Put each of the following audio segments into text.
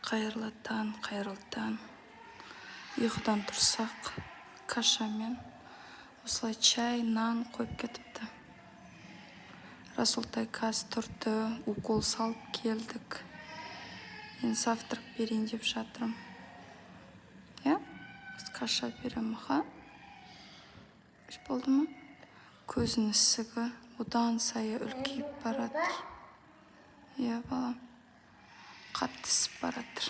Қайырлы таң. Ұйқыдан тұрсақ, кашамен осылай чай, нан қойып кетіпті. Расултай қазір тұрды, укол салып келдік. Мен завтрак берейін деп жатырым. Каша берем, Үш болды ма? Көзінің ісігі одан сайы үлкейіп баратыр. Балам, қатты ісіп баратыр.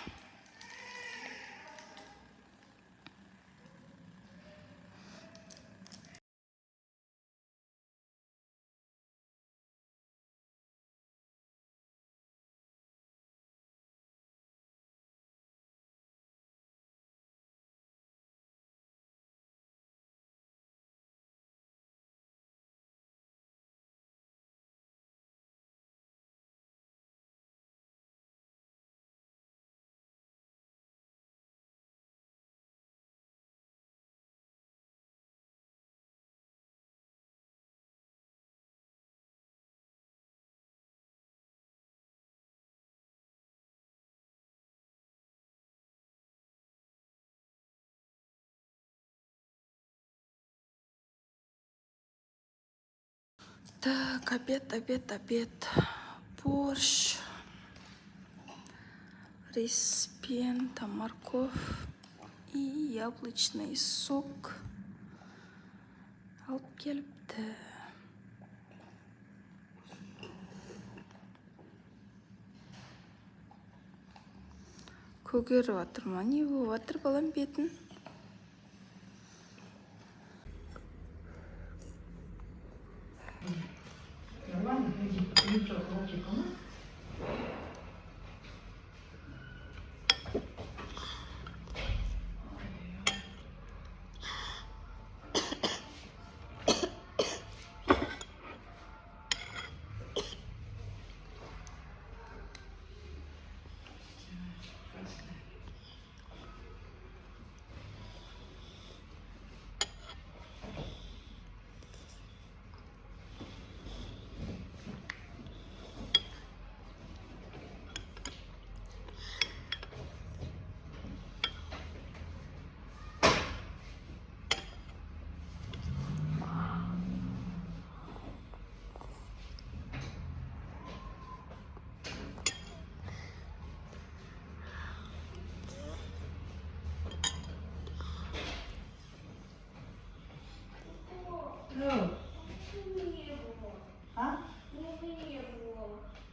Так, обед. Борщ, рис, там морковь и яблочный сок. Алып келіпті. Көгеріп жатыр ма? Не болып жатыр балам бетін?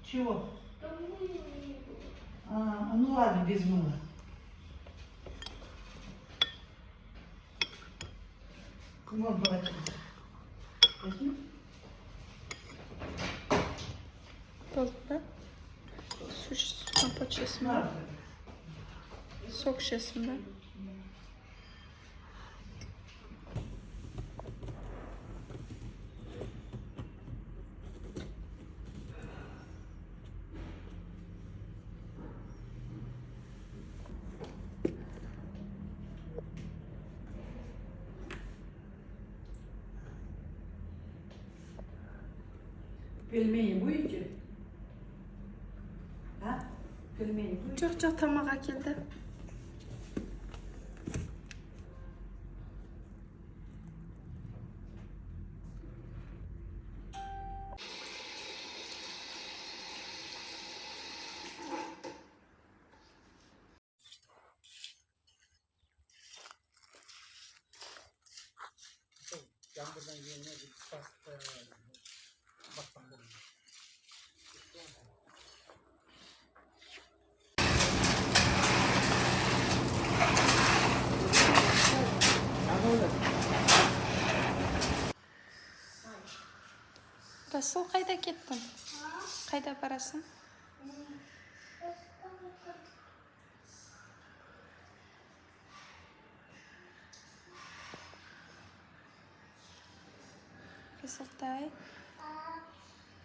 Чего? Ну ладно, без мыла. Вон полотенце. Возьми. Болды, да? Компот ішесің ба? Сок ішесің ба? Пельмени будете? Пельмени будете? Жоқ, тамақ әкелді. Жаңбырдан кейін басқан болды. Расул, қайда кеттің? Қайда барасың? Расултай,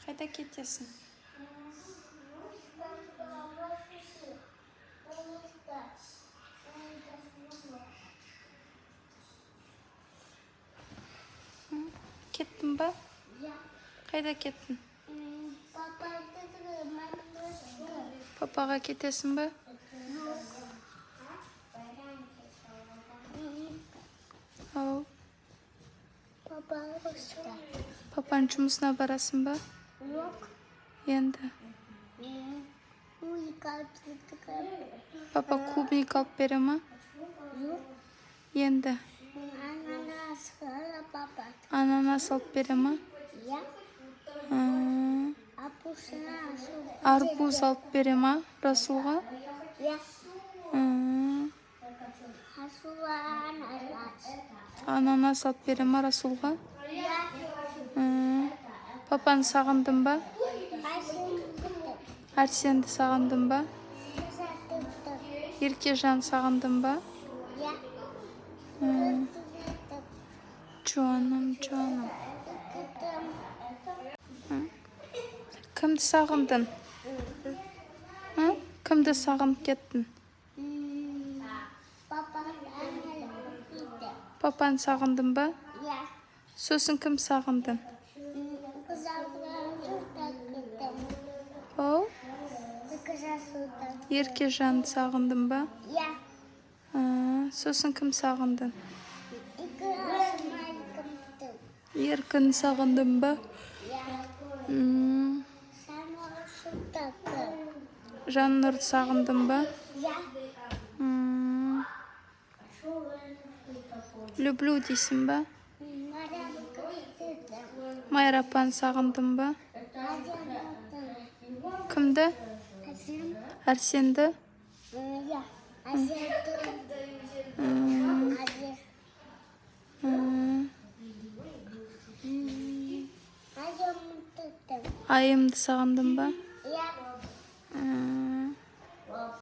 қайда кетесің? Кеттің ба? Қайда кеттің? Папаға кетесің ба? barışta. Papan жұмысына барасың ба? Yok. Енді. Uygar tutuklar. Папа клубник алып бере ма? Yok. Енді. Ananas hala baba. Ананас алып бере ма? Ya. Aa, Apusuna su. Арбуз алып бере ма Расулға? Ya. Aa, Hasula ananas. Ананас алып бере ма Расулға? Ya. Aa, Папаны сағындың ба? Asım tutuk. Арсенді сағындың ба? Kısa tutuk. Еркежан сағындың ба? Ya. Aa, Tutuk. Жаным. Tutuk. Кімді сағындың? Ха? Кімді сағынып кеттің? Baba analar. Папаны сағындың ба? Ya. Сосын кім сағындың? Kızartılan su takıldım. Оу? Kısa su takıldım. Еркежанды сағындың ба? Ya. Aa, сосын кім сағындың? İki asma yıkımdım. Еркін сағындың ба? Ya. Sen o su takıl. Жаннұрды сағындың ба? Ya. Люблю дейсің ба? Bana kızdırdım. Майра апаны сағындың ба? Acımadım. Кімді? Acım. Арсенді? Ya. Acıdım. Acı. Acımı tuttum. Айымды сағындың ба? Ya.